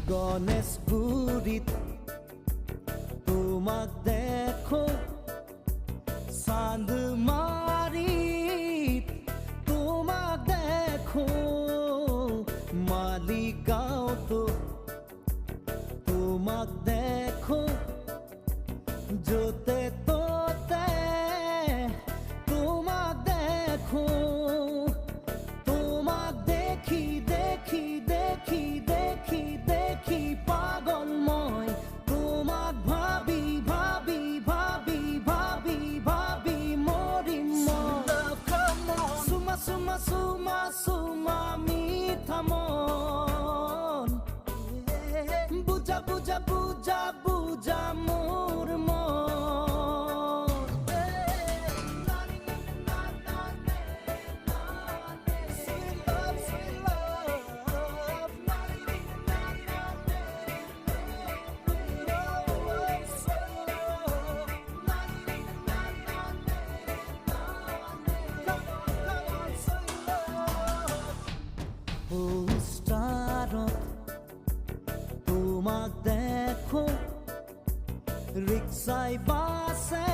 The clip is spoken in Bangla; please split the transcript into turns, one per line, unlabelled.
গণেশগুৰিত তোমাক দেখো, চান্দমাৰীত তোমাক দেখো, মালিগাঁৱতো তোমাক দেখো, য'তে ত'তে তোমাক দেখো। তোমাক দেখি দেখি দেখি দেখি দেখি পাগল মই, তোমাক ভাবি ভাবি ভাবি ভাবি ভাবি মৰিম মই। চুমা চুমা চুমা চুমা মিঠা মন, বুজা বুজা বুজা বুজা মোৰ মন। পোষ্টাৰত তোমাক দেখো, ৰিক্সাই বাছে